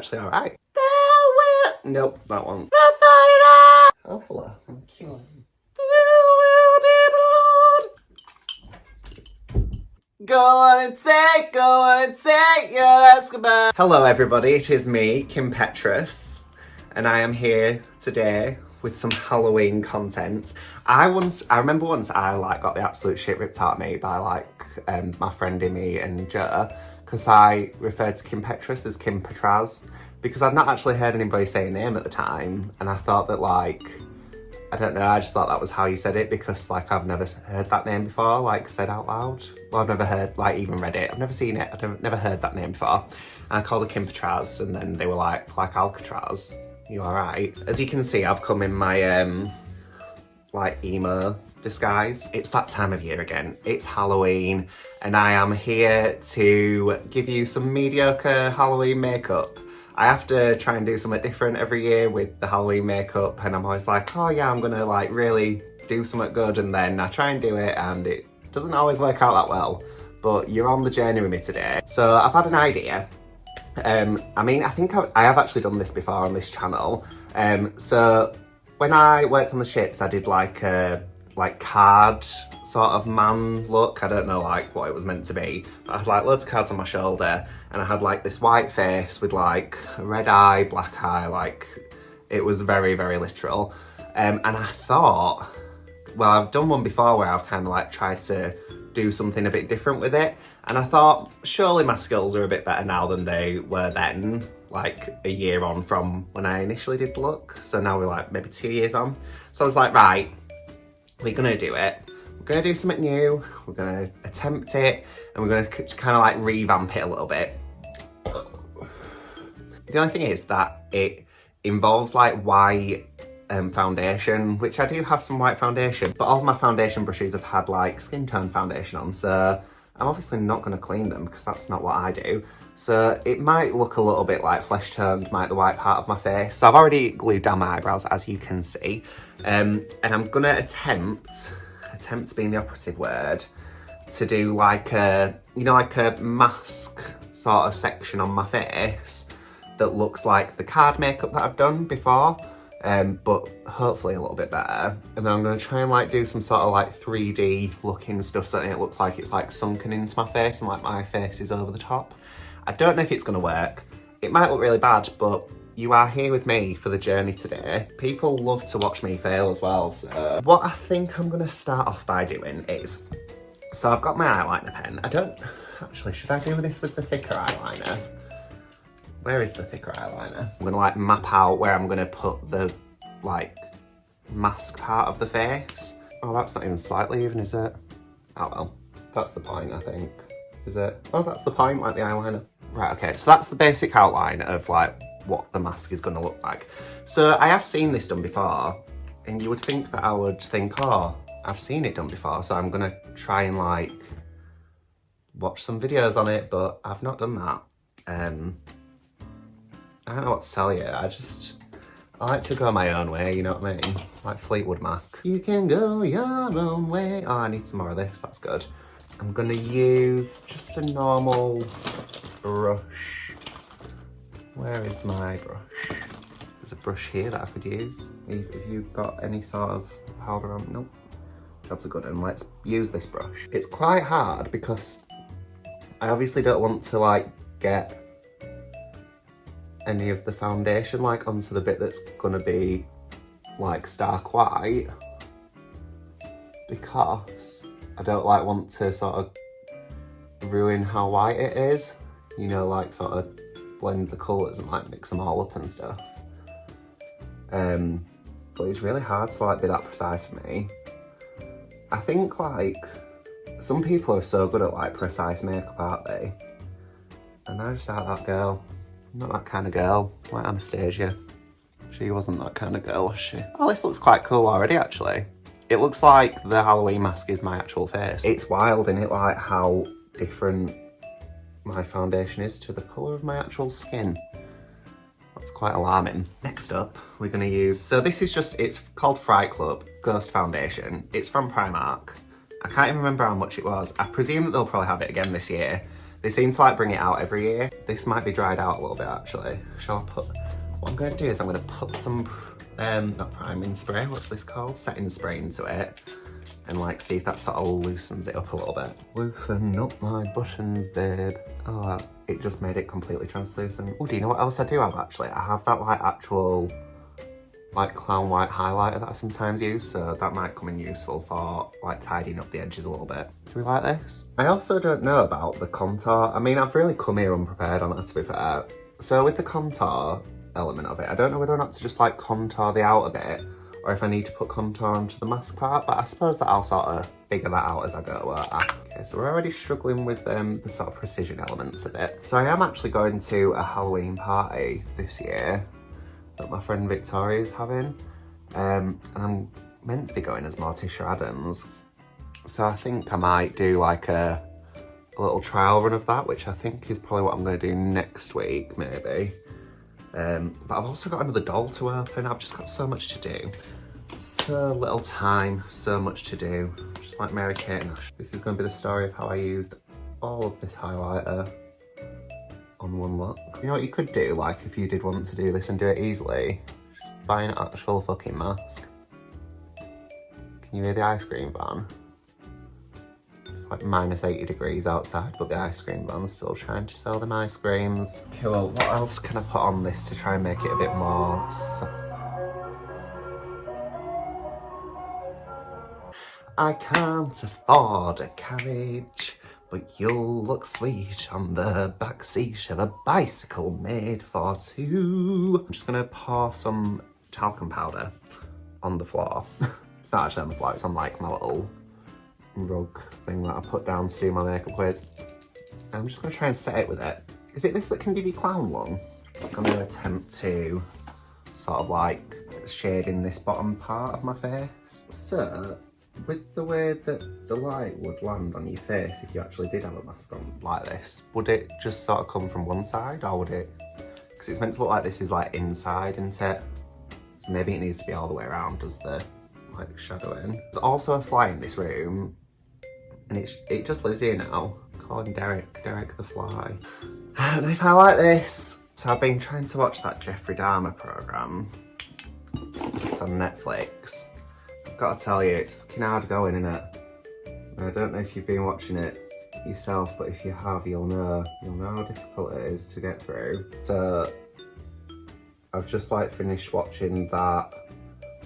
actually alright. Nope, that one. Oh, hello. Thank you. Go on and take your Escobar. Hello everybody, it is me, Kim Petrus, and I am here today with some Halloween content. I remember once I got the absolute shit ripped out of me by my friend Imi and Joe, because I referred to Kim Petrus as Kim Petraz, because I'd not actually heard anybody say a name at the time, and I thought that I don't know, I just thought that was how you said it, because I've never heard that name before, said out loud. Well, I've never heard, even read it. I've never seen it, I've never heard that name before. And I called her Kim Petraz, and then they were like Alcatraz, you alright? As you can see, I've come in my, emo disguise. It's that time of year again. It's Halloween, and I am here to give you some mediocre Halloween makeup. I have to try and do something different every year with the Halloween makeup, and I'm always like, oh yeah, I'm gonna really do something good, and then I try and do it and it doesn't always work out that well. But you're on the journey with me today. So I've had an idea. I think I have actually done this before on this channel. So when I worked on the ships, I did a card sort of man look. I don't know what it was meant to be, but I had loads of cards on my shoulder, and I had this white face with a red eye, black eye, it was very, very literal. And I thought, well, I've done one before where I've kind of tried to do something a bit different with it, and I thought surely my skills are a bit better now than they were then, a year on from when I initially did the look. So now we're maybe 2 years on. So I was like, right, we're gonna do it. We're gonna do something new. We're gonna attempt it, and we're gonna kind of revamp it a little bit. The only thing is that it involves white foundation, which I do have some white foundation, but all of my foundation brushes have had skin tone foundation on, so I'm obviously not gonna clean them because that's not what I do. So it might look a little bit flesh toned, the white part of my face. So I've already glued down my eyebrows, as you can see. And I'm gonna attempt being the operative word, to do a mask sort of section on my face that looks like the card makeup that I've done before, but hopefully a little bit better. And then I'm gonna try and do some sort of 3D looking stuff so it looks like it's sunken into my face and my face is over the top. I don't know if it's gonna work. It might look really bad, but you are here with me for the journey today. People love to watch me fail as well, so what I think I'm gonna start off by doing is, so I've got my eyeliner pen. Actually, should I do this with the thicker eyeliner? Where is the thicker eyeliner? I'm gonna map out where I'm gonna put the mask part of the face. Oh, that's not even slightly even, is it? Oh well, that's the point, I think. Is it? Oh, that's the point, the eyeliner. Right, okay, so that's the basic outline of what the mask is gonna look like. So I have seen this done before, and you would think that I would think, oh, I've seen it done before, so I'm gonna try and watch some videos on it, but I've not done that. I don't know what to tell you. I like to go my own way, you know what I mean? Like Fleetwood Mac. You can go your own way. Oh, I need some more of this, that's good. I'm gonna use just a normal brush. Where is my brush? There's a brush here that I could use. Have you got any sort of powder on? Nope. Job's a good one. Let's use this brush. It's quite hard because I obviously don't want to get any of the foundation onto the bit that's gonna be stark white, because I don't want to sort of ruin how white it is, sort of blend the colours and mix them all up and stuff. But it's really hard to be that precise for me. I think some people are so good at precise makeup, aren't they? And I just aren't that girl. I'm not that kind of girl, like Anastasia. She wasn't that kind of girl, was she? Oh, this looks quite cool already, actually. It looks like the Halloween mask is my actual face. It's wild, isn't it, how different my foundation is to the colour of my actual skin. That's quite alarming. Next up, we're gonna use, so this is it's called Fright Club Ghost Foundation. It's from Primark. I can't even remember how much it was. I presume that they'll probably have it again this year. They seem to like bring it out every year. This might be dried out a little bit actually. Shall I put, what I'm going to do is I'm going to put some, not priming spray, what's this called? Setting spray into it. And like see if that sort of loosens it up a little bit. Loosen up my buttons, babe. Oh, it just made it completely translucent. Oh, do you know what else I do have actually? I have that like actual like clown white highlighter that I sometimes use, so that might come in useful for like tidying up the edges a little bit. Do we like this? I also don't know about the contour. I mean, I've really come here unprepared on it, to be fair. So with the contour element of it, I don't know whether or not to just like contour the outer bit or if I need to put contour onto the mask part, but I suppose that I'll sort of figure that out as I go. Okay, so we're already struggling with the sort of precision elements of it. So I am actually going to a Halloween party this year that my friend Victoria's having, and I'm meant to be going as Morticia Adams. So I think I might do like a little trial run of that, which I think is probably what I'm going to do next week, maybe. But I've also got another doll to open. I've just got so much to do. So little time, so much to do. Just like Mary Kate and Ash. This is going to be the story of how I used all of this highlighter on one look. You know what you could do, like if you did want to do this and do it easily? Just buy an actual fucking mask. Can you hear the ice cream van? It's like minus 80 degrees outside, but the ice cream van's still trying to sell them ice creams. Okay, well, what else can I put on this to try and make it a bit more... I can't afford a carriage, but you'll look sweet on the back seat of a bicycle made for two. I'm just gonna pour some talcum powder on the floor. It's not actually on the floor, it's on like my little rug thing that I put down to do my makeup with. I'm just gonna try and set it with it. Is it this that can give you clown lung? I'm gonna attempt to sort of like shade in this bottom part of my face. So, with the way that the light would land on your face if you actually did have a mask on like this, would it just sort of come from one side, or would it, because it's meant to look like this is like inside, isn't it? So maybe it needs to be all the way around as the like shadowing. There's also a fly in this room, and it just lives here now. Call him Derek the Fly. I don't know if I like this. So I've been trying to watch that Jeffrey Dahmer programme. It's on Netflix. I've got to tell you, it's fucking hard going, innit? I don't know if you've been watching it yourself, but if you have, you'll know how difficult it is to get through. So I've just like finished watching that,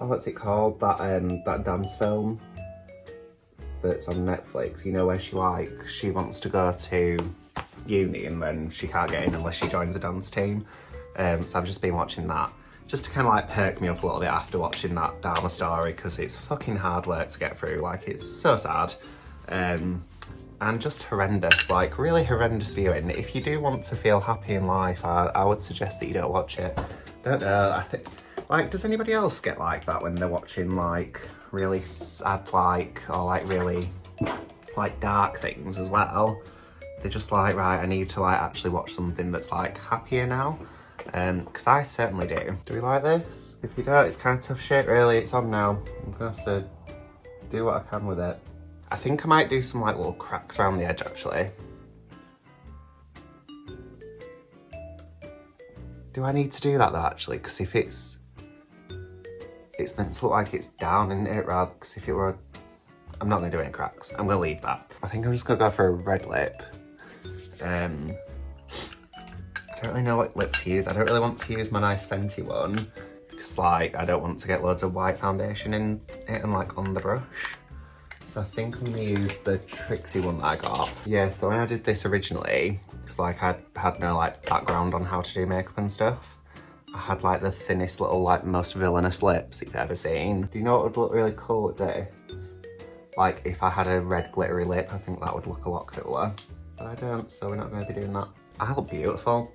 oh, what's it called? That dance film that's on Netflix, you know, where she wants to go to uni and then she can't get in unless she joins a dance team. So I've just been watching that, just to kind of like perk me up a little bit after watching that Dharma story, because it's fucking hard work to get through. Like, it's so sad. And just horrendous, like really horrendous viewing. If you do want to feel happy in life, I would suggest that you don't watch it. Don't know, I think, like, does anybody else get like that when they're watching like really sad, like, or like really like dark things as well? They're just like, right, I need to like actually watch something that's like happier now. Because I certainly do. Do we like this? If you don't, it's kind of tough shit really. It's on now. I'm gonna have to do what I can with it. I think I might do some like little cracks around the edge actually. Do I need to do that though actually? Because if it's meant to look like it's down, isn't it? Rather, because if it were, I'm not gonna do any cracks. I'm gonna leave that. I think I'm just gonna go for a red lip. I don't really know what lip to use. I don't really want to use my nice Fenty one because like I don't want to get loads of white foundation in it and like on the brush. So I think I'm gonna use the Trixie one that I got. Yeah, so when I did this originally, because like I had no like background on how to do makeup and stuff, I had like the thinnest little like most villainous lips you've ever seen. Do you know what would look really cool with this? Like if I had a red glittery lip, I think that would look a lot cooler. But I don't, so we're not going to be doing that. I look beautiful.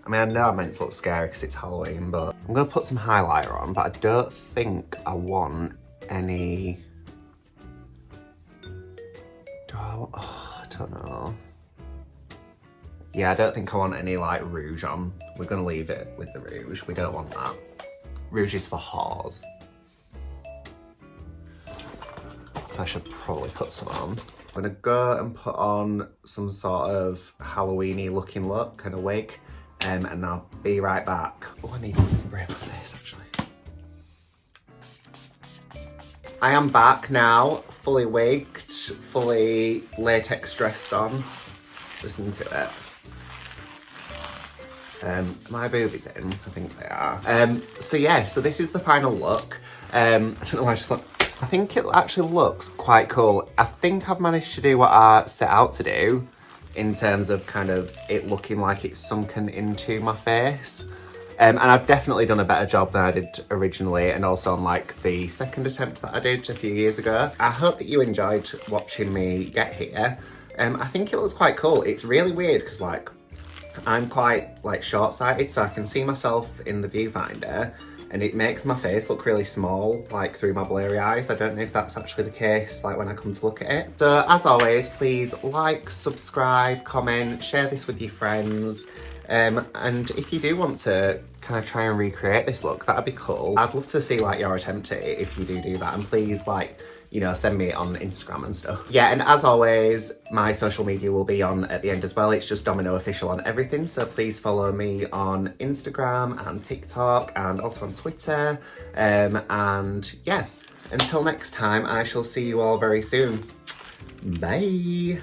I mean, I know I'm meant to look scary because it's Halloween, but I'm going to put some highlighter on, but I don't think I want any... I don't know. Yeah, I don't think I want any like rouge on. We're going to leave it with the rouge. We don't want that. Rouge is for whores. So I should probably put some on. I'm gonna go and put on some sort of Halloween-y looking look and a wig, and I'll be right back. Oh, I need to spray my face actually. I am back now, fully wigged, fully latex dressed on. Listen to it. My boobies in? I think they are. So yeah, so this is the final look. I don't know why I just thought, I think it actually looks quite cool. I think I've managed to do what I set out to do in terms of kind of it looking like it's sunken into my face. And I've definitely done a better job than I did originally, and also on like the second attempt that I did a few years ago. I hope that you enjoyed watching me get here. I think it looks quite cool. It's really weird because like I'm quite like short-sighted, so I can see myself in the viewfinder and it makes my face look really small, like through my blurry eyes. I don't know if that's actually the case, like when I come to look at it. So as always, please like, subscribe, comment, share this with your friends. And if you do want to kind of try and recreate this look, that'd be cool. I'd love to see like your attempt at it if you do that. And please like, you know, send me it on Instagram and stuff. Yeah, and as always, my social media will be on at the end as well. It's just Dominoe Official on everything. So please follow me on Instagram and TikTok and also on Twitter. And yeah, until next time, I shall see you all very soon. Bye.